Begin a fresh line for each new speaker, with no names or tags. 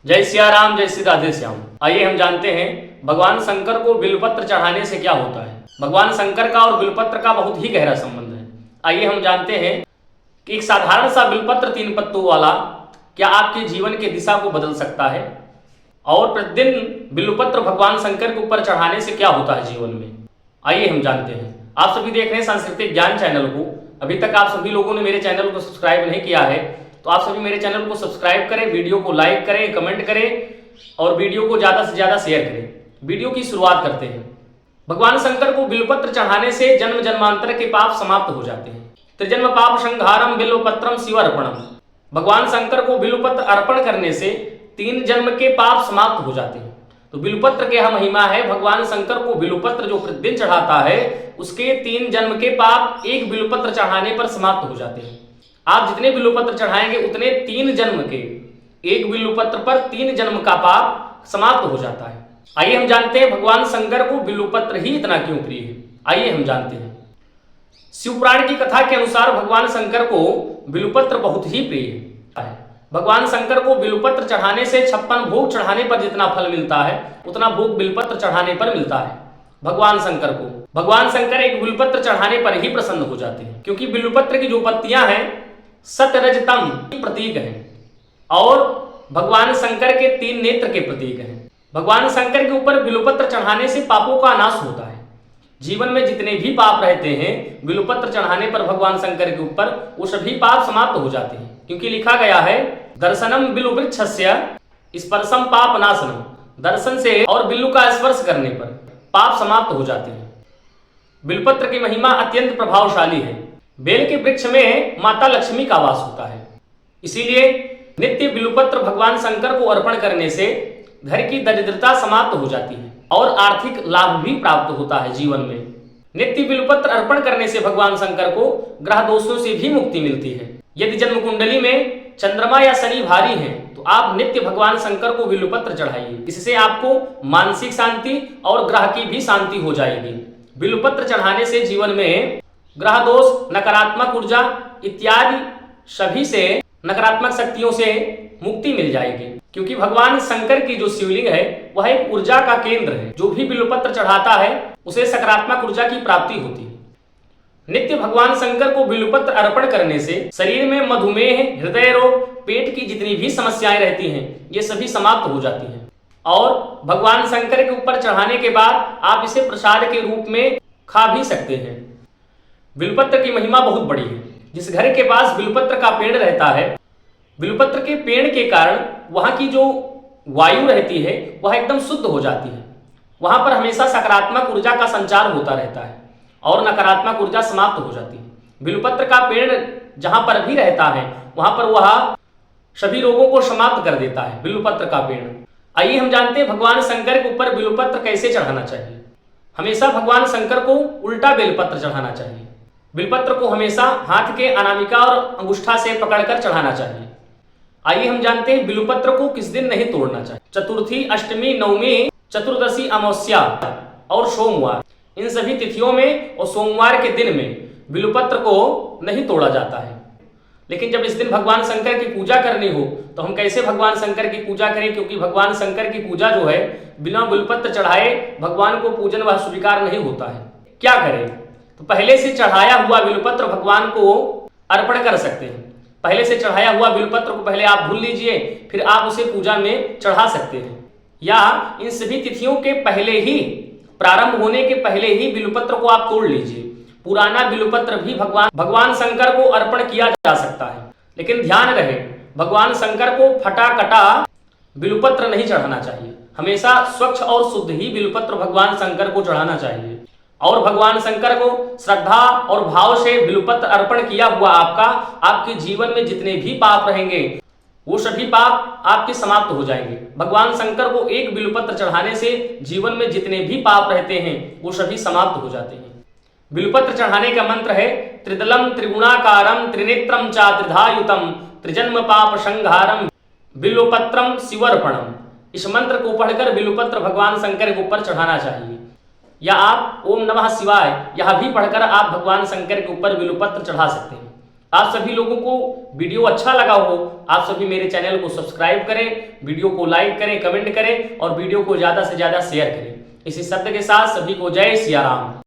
जय सिया राम, जय श्री राधे श्याम। आइए हम जानते हैं भगवान शंकर को बिल्वपत्र चढ़ाने से क्या होता है। भगवान शंकर का और बिल्वपत्र का बहुत ही गहरा संबंध है। आइए हम जानते हैं कि एक साधारण सा बिल्वपत्र 3 पत्तों वाला क्या आपके जीवन की दिशा को बदल सकता है, और प्रतिदिन बिल्वपत्र भगवान शंकर के ऊपर चढ़ाने से क्या होता है जीवन में। आइए हम जानते हैं। आप सभी देख रहे हैं सांस्कृतिक ज्ञान चैनल को। अभी तक आप सभी लोगों ने मेरे चैनल को सब्सक्राइब नहीं किया है तो आप सभी मेरे चैनल को सब्सक्राइब करें, वीडियो को लाइक करें, कमेंट करें और वीडियो को ज्यादा से ज्यादा शेयर करें। वीडियो की शुरुआत करते हैं। भगवान शंकर को बिल्वपत्र चढ़ाने से जन्म जन्मांतर के पाप समाप्त हो जाते हैं। त्रिजन्म पाप संहारम बिल्वपत्रम शिवार्पणम। भगवान शंकर को बिल्वपत्र अर्पण करने से 3 जन्म के पाप समाप्त हो जाते हैं। तो बिल्वपत्र की यह महिमा है। भगवान शंकर को बिल्वपत्र जो प्रतिदिन चढ़ाता है उसके 3 जन्म के पाप एक बिल्वपत्र चढ़ाने पर समाप्त हो जाते हैं। आप जितने बिल्वपत्र चढ़ाएंगे उतने 3 जन्म के, एक बिल्वपत्र पर 3 जन्म का पाप समाप्त हो जाता है। आइए हम जानते हैं भगवान शंकर को बिल्वपत्र ही इतना क्यों प्रिय है। आइए हम जानते हैं। शिवपुराण की कथा के अनुसार भगवान शंकर को बिल्वपत्र बहुत ही प्रिय है। भगवान शंकर को बिल्वपत्र चढ़ाने से 56 भोग चढ़ाने पर जितना फल मिलता है उतना भोग बिल्वपत्र चढ़ाने पर मिलता है। भगवान शंकर एक बिल्वपत्र चढ़ाने पर ही प्रसन्न हो जाते हैं, क्योंकि बिल्वपत्र की जो पत्तियां हैं सतरजतम प्रतीक हैं और भगवान शंकर के 3 नेत्र के प्रतीक हैं। भगवान शंकर के ऊपर बिल्वपत्र चढ़ाने से पापों का नाश होता है। जीवन में जितने भी पाप रहते हैं बिल्वपत्र चढ़ाने पर भगवान शंकर के ऊपर वो सभी पाप समाप्त हो जाते हैं, क्योंकि लिखा गया है दर्शनम बिल्ववृक्षस्य स्पर्शम पाप नाशनम। दर्शन से और बिल्लू का स्पर्श करने पर पाप समाप्त हो जाते हैं। बिल्वपत्र की महिमा अत्यंत प्रभावशाली है। बेल के वृक्ष में माता लक्ष्मी का वास होता है, इसीलिए नित्य बिल्वपत्र भगवान शंकर को अर्पण करने से घर की दरिद्रता समाप्त हो जाती है और आर्थिक लाभ भी प्राप्त होता है जीवन में। नित्य बिल्वपत्र अर्पण करने से भगवान शंकर को ग्रह दोषों से भी मुक्ति मिलती है। यदि जन्म कुंडली में चंद्रमा या शनि भारी हैं तो आप नित्य भगवान शंकर को बिल्वपत्र चढ़ाइए। इससे आपको मानसिक शांति और ग्रह की भी शांति हो जाएगी। बिल्वपत्र चढ़ाने से जीवन में ग्रह दोष, नकारात्मक ऊर्जा इत्यादि सभी से नकारात्मक शक्तियों से मुक्ति मिल जाएगी, क्योंकि भगवान शंकर की जो शिवलिंग है वह एक ऊर्जा का केंद्र है। जो भी बिल्वपत्र चढ़ाता है उसे सकारात्मक ऊर्जा की प्राप्ति होती है। नित्य भगवान शंकर को बिल्वपत्र अर्पण करने से शरीर में मधुमेह, हृदय रोग, पेट की जितनी भी समस्याएं रहती हैं ये सभी समाप्त हो जाती हैं। और भगवान शंकर के ऊपर चढ़ाने के बाद आप इसे प्रसाद के रूप में खा भी सकते हैं। बिल्वपत्र की महिमा बहुत बड़ी है। जिस घर के पास बिल्वपत्र का पेड़ रहता है, बिल्वपत्र के पेड़ के कारण वहां की जो वायु रहती है वह एकदम शुद्ध हो जाती है। वहां पर हमेशा सकारात्मक ऊर्जा का संचार होता रहता है और नकारात्मक ऊर्जा समाप्त हो जाती है। बिल्वपत्र का पेड़ जहां पर भी रहता है वहां पर वह सभी रोगों को समाप्त कर देता है, बिल्वपत्र का पेड़। आइए हम जानते हैं भगवान शंकर के ऊपर बिल्वपत्र कैसे चढ़ाना चाहिए। हमेशा भगवान शंकर को उल्टा बेलपत्र चढ़ाना चाहिए। बिल्वपत्र को हमेशा हाथ के अनामिका और अंगूठा से पकड़कर चढ़ाना चाहिए। आइए हम जानते हैं बिल्वपत्र को किस दिन नहीं तोड़ना चाहिए। चतुर्थी, अष्टमी, नवमी, चतुर्दशी, अमावस्या और सोमवार, इन सभी तिथियों में और सोमवार के दिन में बिल्वपत्र को नहीं तोड़ा जाता है। लेकिन जब इस दिन भगवान शंकर की पूजा करनी हो तो हम कैसे भगवान शंकर की पूजा करें, क्योंकि भगवान शंकर की पूजा जो है बिना बिल्वपत्र चढ़ाए भगवान को पूजन वह स्वीकार नहीं होता है। क्या करें? तो पहले से चढ़ाया हुआ बिल्वपत्र भगवान को अर्पण कर सकते हैं। पहले से चढ़ाया हुआ बिल्वपत्र को पहले आप भूल लीजिए, फिर आप उसे पूजा में चढ़ा सकते हैं। या इन सभी तिथियों के पहले ही, प्रारंभ होने के पहले ही बिल्वपत्र को आप तोड़ लीजिए। पुराना बिल्वपत्र भी भगवान शंकर को अर्पण किया जा सकता है, लेकिन ध्यान रहे भगवान शंकर को फटा कटा बिल्वपत्र नहीं चढ़ाना चाहिए। हमेशा स्वच्छ और शुद्ध ही बिल्वपत्र भगवान शंकर को चढ़ाना चाहिए। और भगवान शंकर को श्रद्धा और भाव से बिल्वपत्र अर्पण किया हुआ आपके जीवन में जितने भी पाप रहेंगे वो सभी पाप आपके समाप्त हो जाएंगे। भगवान शंकर को एक बिल्वपत्र चढ़ाने से जीवन में जितने भी पाप रहते हैं वो सभी समाप्त हो जाते हैं। बिल्वपत्र चढ़ाने का मंत्र है त्रिदलम त्रिगुणाकारम त्रिनेत्रम चा त्रिधायुतम त्रिजन्म पाप संहारम बिल्वपत्रम शिवर्पणम। इस मंत्र को पढ़कर बिल्वपत्र भगवान शंकर के ऊपर चढ़ाना चाहिए। या आप ओम नमः शिवाय यह भी पढ़कर आप भगवान शंकर के ऊपर बिल्वपत्र चढ़ा सकते हैं। आप सभी लोगों को वीडियो अच्छा लगा हो, आप सभी मेरे चैनल को सब्सक्राइब करें, वीडियो को लाइक करें, कमेंट करें और वीडियो को ज़्यादा से ज़्यादा शेयर करें। इसी शब्द के साथ सभी को जय सिया राम।